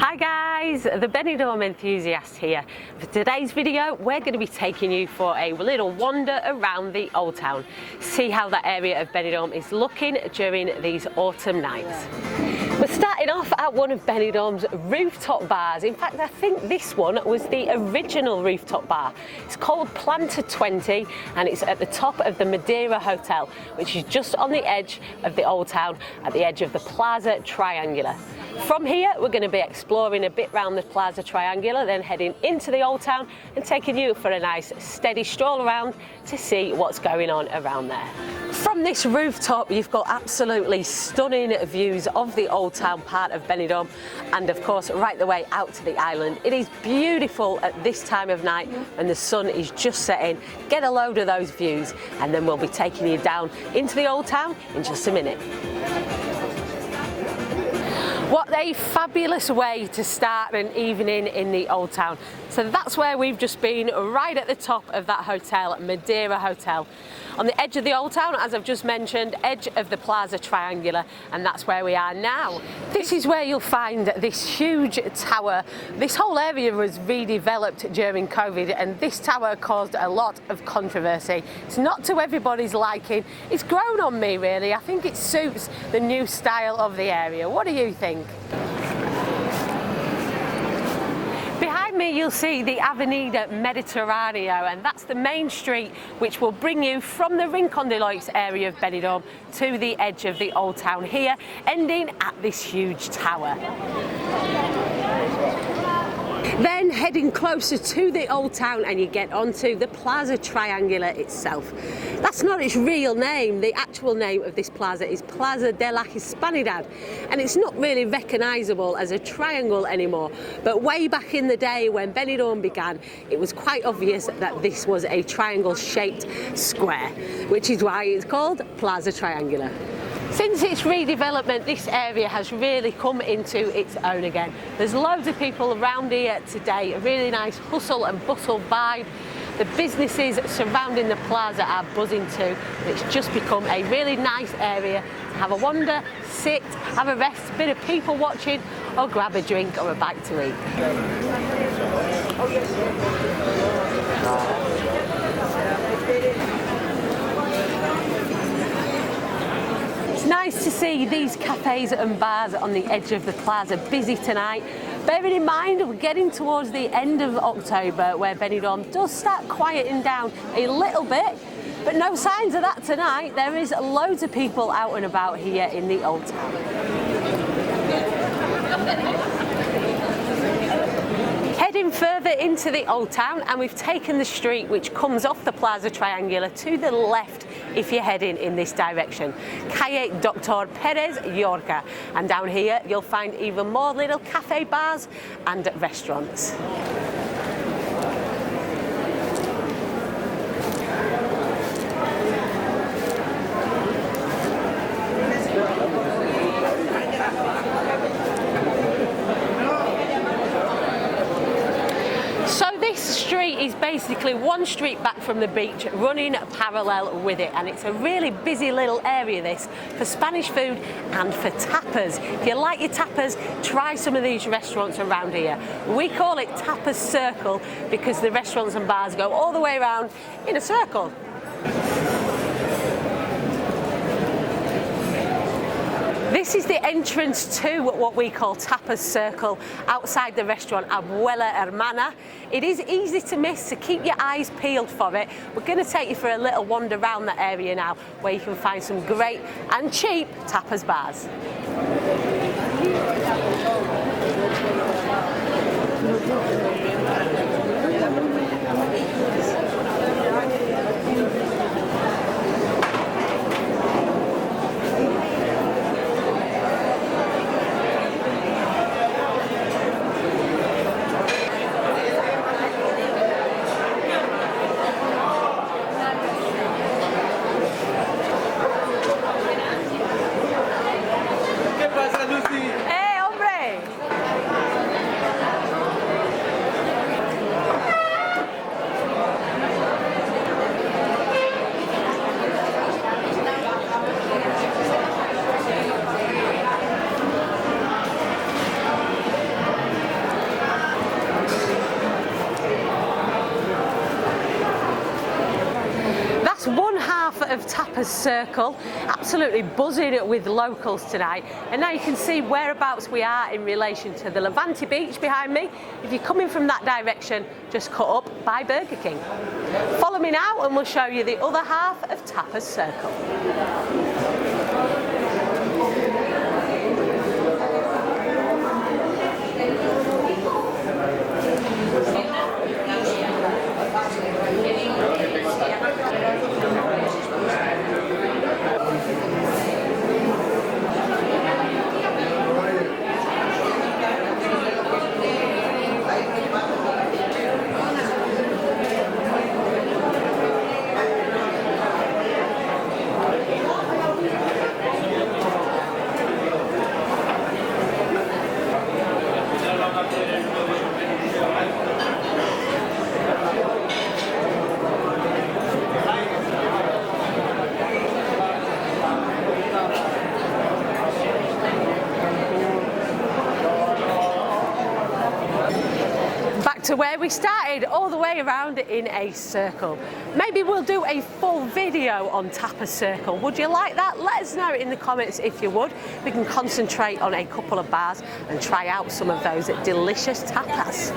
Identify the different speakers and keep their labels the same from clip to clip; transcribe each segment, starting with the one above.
Speaker 1: Hi guys, the Benidorm Enthusiast here. For today's video, we're going to be taking you for a little wander around the Old Town. See how that area of Benidorm is looking during these autumn nights. We're starting off at one of Benidorm's rooftop bars. In fact, I think this one was the original rooftop bar. It's called Plaza 20 and it's at the top of the Madeira Hotel, which is just on the edge of the Old Town, at the edge of the Plaza Triangular. From here, we're going to be exploring a bit around the Plaza Triangular, then heading into the Old Town and taking you for a nice steady stroll around to see what's going on around there. From this rooftop, you've got absolutely stunning views of the Old Town part of Benidorm and of course right the way out to the island. It is beautiful at this time of night when the sun is just setting. Get a load of those views and then we'll be taking you down into the Old Town in just a minute. What a fabulous way to start an evening in the Old Town. So that's where we've just been, right at the top of that hotel, Madeira Hotel. On the edge of the Old Town, as I've just mentioned, edge of the Plaza Triangular, and that's where we are now. This is where you'll find this huge tower. This whole area was redeveloped during COVID, and this tower caused a lot of controversy. It's not to everybody's liking. It's grown on me, really. I think it suits the new style of the area. What do you think? Behind me you'll see the Avenida Mediterraneo, and that's the main street which will bring you from the Rincon de Loix area of Benidorm to the edge of the Old Town here, ending at this huge tower. Then heading closer to the Old Town and you get onto the Plaza Triangular itself. That's not its real name. The actual name of this plaza is Plaza de la Hispanidad, and it's not really recognisable as a triangle anymore. But way back in the day when Benidorm began, it was quite obvious that this was a triangle-shaped square, which is why it's called Plaza Triangular. Since its redevelopment, this area has really come into its own again. There's loads of people around here today, a really nice hustle and bustle vibe. The businesses surrounding the plaza are buzzing too. It's just become a really nice area to have a wander, sit, have a rest, a bit of people watching, or grab a drink or a bite to eat. It's nice to see these cafes and bars on the edge of the plaza busy tonight. Bearing in mind we're getting towards the end of October where Benidorm does start quieting down a little bit, but no signs of that tonight. There is loads of people out and about here in the Old Town. Heading further into the Old Town, and we've taken the street which comes off the Plaza Triangular to the left if you're heading in this direction. Calle Dr. Perez Yorca, and down here you'll find even more little cafe bars and restaurants. This street is basically one street back from the beach running parallel with it, and it's a really busy little area this for Spanish food and for tapas. If you like your tapas, try some of these restaurants around here. We call it Tapas Circle because the restaurants and bars go all the way around in a circle. This is the entrance to what we call Tapas Circle outside the restaurant Abuela Hermana. It is easy to miss, so keep your eyes peeled for it. We're going to take you for a little wander around that area now where you can find some great and cheap tapas bars. ¡Eh, hombre! Tapas Circle, absolutely buzzing with locals tonight. And now you can see whereabouts we are in relation to the Levante beach behind me. If you're coming from that direction, just cut up by Burger King. Follow me now and we'll show you the other half of Tapas Circle. To where we started, all the way around in a circle. Maybe we'll do a full video on Tapas Circle. Would you like that? Let us know in the comments if you would. We can concentrate on a couple of bars and try out some of those delicious tapas.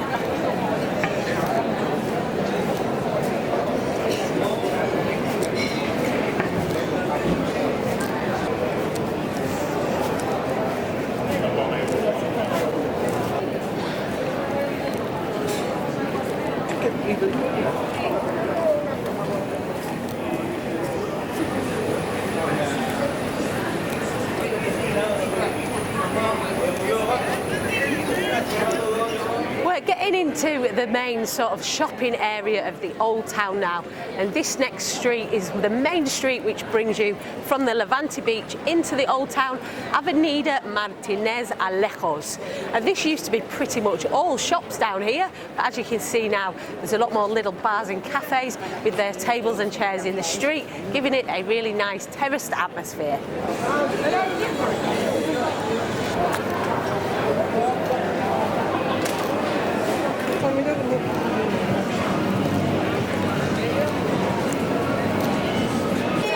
Speaker 1: We're getting into the main sort of shopping area of the old town now, and this next street is the main street which brings you from the Levante beach into the old town, Avenida Martínez Alejos. And this used to be pretty much all shops down here, but as you can see now there's a lot more little bars and cafes with their tables and chairs in the street, giving it a really nice terraced atmosphere.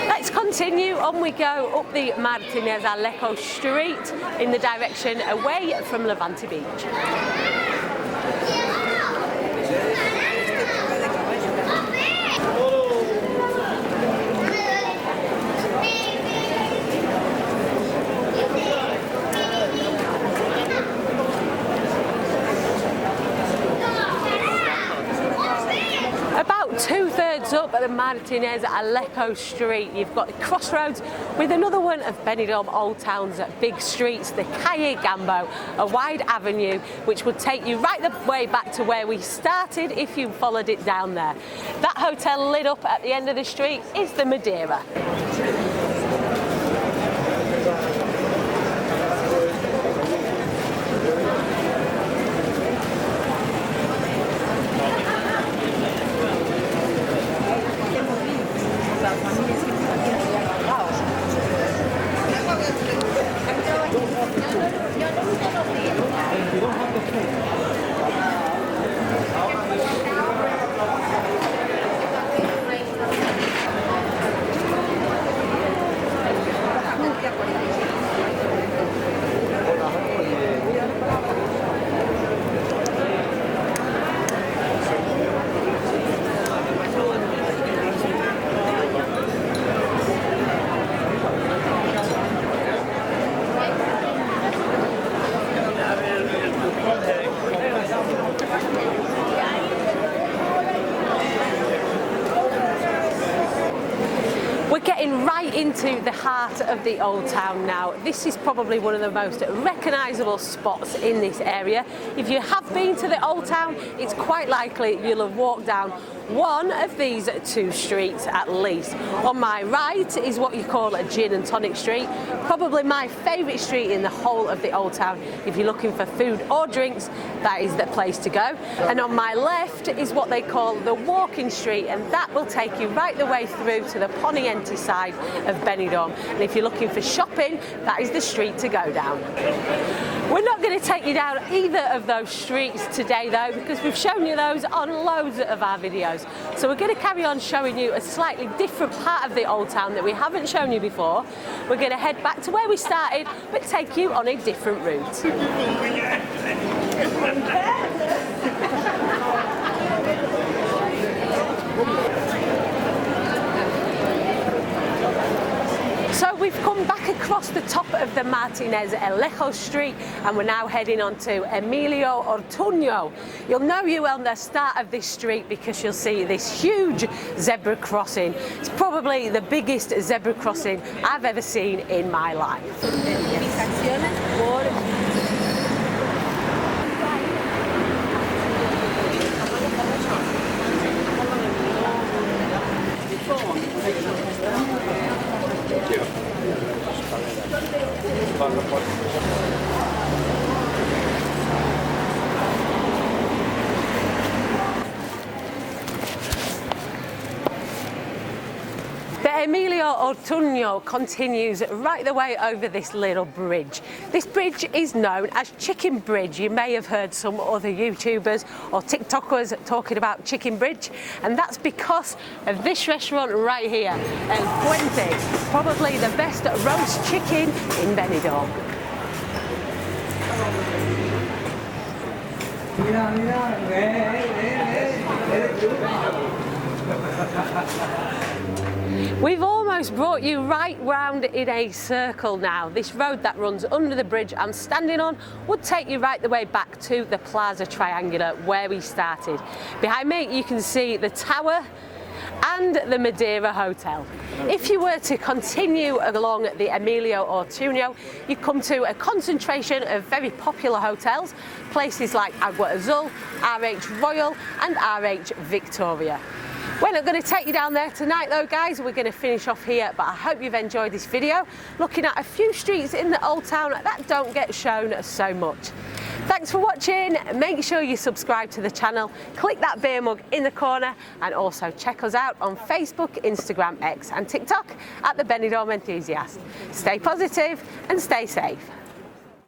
Speaker 1: Let's continue, on we go up the Martínez Alejos street in the direction away from Levante Beach. Two-thirds up at the Martínez Alejos street, you've got the crossroads with another one of Benidorm Old Town's big streets, the Calle Gambo, a wide avenue which would take you right the way back to where we started if you followed it down there. That hotel lit up at the end of the street is the Madeira. Getting right into the heart of the old town now. This is probably one of the most recognisable spots in this area. If you have been to the old town, it's quite likely you'll have walked down one of these two streets at least. On my right is what you call a gin and tonic street, probably my favourite street in the whole of the old town. If you're looking for food or drinks, that is the place to go. And on my left is what they call the walking street, and that will take you right the way through to the Poniente side of Benidorm. And if you're looking for shopping, that is the street to go down. We're not going to take you down either of those streets today though, because we've shown you those on loads of our videos. So we're going to carry on showing you a slightly different part of the Old Town that we haven't shown you before. We're going to head back to where we started, but take you on a different route. So we've come back across the top of the Martinez Alejo Street and we're now heading on to Emilio Ortuño. You'll know you on the start of this street because you'll see this huge zebra crossing. It's probably the biggest zebra crossing I've ever seen in my life. The Emilio Ortuño continues right the way over this little bridge. This bridge is known as Chicken Bridge. You may have heard some other YouTubers or TikTokers talking about Chicken Bridge, and that's because of this restaurant right here, El Puente, probably the best roast chicken in Benidorm. We've almost brought you right round in a circle now. This road that runs under the bridge I'm standing on would take you right the way back to the Plaza Triangular where we started. Behind me you can see the tower and the Madeira Hotel. If you were to continue along the Emilio Ortuño, you come to a concentration of very popular hotels, places like Agua Azul, RH Royal and RH Victoria. We're not going to take you down there tonight though guys, we're going to finish off here, but I hope you've enjoyed this video looking at a few streets in the Old Town that don't get shown so much. Thanks for watching, make sure you subscribe to the channel, click that beer mug in the corner and also check us out on Facebook, Instagram, X and TikTok at the Benidorm Enthusiast. Stay positive and stay safe.